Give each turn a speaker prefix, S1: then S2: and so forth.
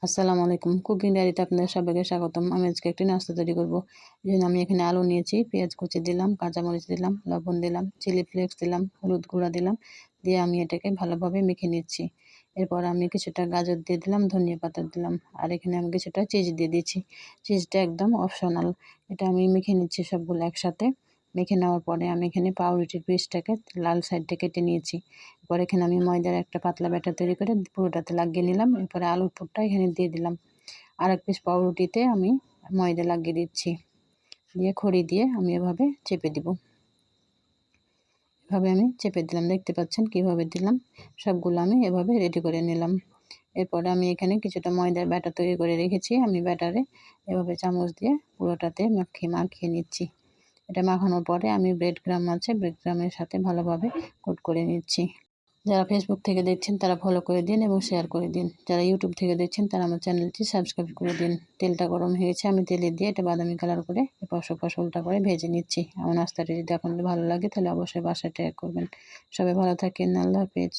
S1: আসসালামু আলাইকুম। কুকিং ডায়েরিতে আপনাদের সবাইকে স্বাগতম। আমি আজকে একটি নাস্তা তৈরি করব। এজন্য আমি এখানে আলু নিয়েছি, পেঁয়াজ কুচি দিলাম, কাঁচামরিচ দিলাম, লবণ দিলাম, চিলি ফ্লেক্স দিলাম, হলুদ গুঁড়া দিলাম। দিয়ে আমি এটাকে ভালোভাবে মেখে নিচ্ছি। এরপর আমি কিছুটা গাজর দিয়ে দিলাম, ধনিয়া পাতা দিলাম। আর এখানে আমি কিছুটা চিজ দিয়ে দিচ্ছি। চিজটা একদম অপশনাল। এটা আমি মেখে নিচ্ছি সবগুলো একসাথে। মেখে নেওয়ার পরে আমি এখানে পাউরুটির পিসটাকে লাল সাইডটা কেটে নিয়েছি। এরপর এখানে আমি ময়দার একটা পাতলা ব্যাটার তৈরি করে পুরোটাতে লাগিয়ে নিলাম। এরপরে আলুর পুরটা এখানে দিয়ে দিলাম। আরেক পিস পাউরুটিতে আমি ময়দা লাগিয়ে দিচ্ছি। দিয়ে খড়ি দিয়ে আমি এভাবে চেপে দিব। এভাবে আমি চেপে দিলাম। দেখতে পাচ্ছেন কিভাবে দিলাম। সবগুলো আমি এভাবে রেডি করে নিলাম। এরপরে আমি এখানে কিছুটা ময়দার ব্যাটার তৈরি করে রেখেছি। আমি ব্যাটারে এভাবে চামচ দিয়ে পুরোটাতে মাখিয়ে নিচ্ছি। এটা মাখানোর পরে আমি ব্রেড ক্রাম্ব আছে, ব্রেড ক্রাম্বের সাথে ভালোভাবে কোট করে নিচ্ছি। যারা ফেসবুক থেকে দেখছেন তারা ফলো করে দিন এবং শেয়ার করে দিন। যারা ইউটিউব থেকে দেখছেন তারা আমার চ্যানেলটি সাবস্ক্রাইব করে দিন। তেলটা গরম হয়ে গেছে, আমি তেলে দিয়ে এটা বাদামি কালার করে এপাশ ওপাশ উল্টা করে ভেজে নিচ্ছি। আমার নাস্তাটা যদি আপনাদের ভালো লাগে তাহলে অবশ্যই বাসায় ট্রাই করবেন। সবাই ভালো থাকেন। আল্লাহ হাফেজ।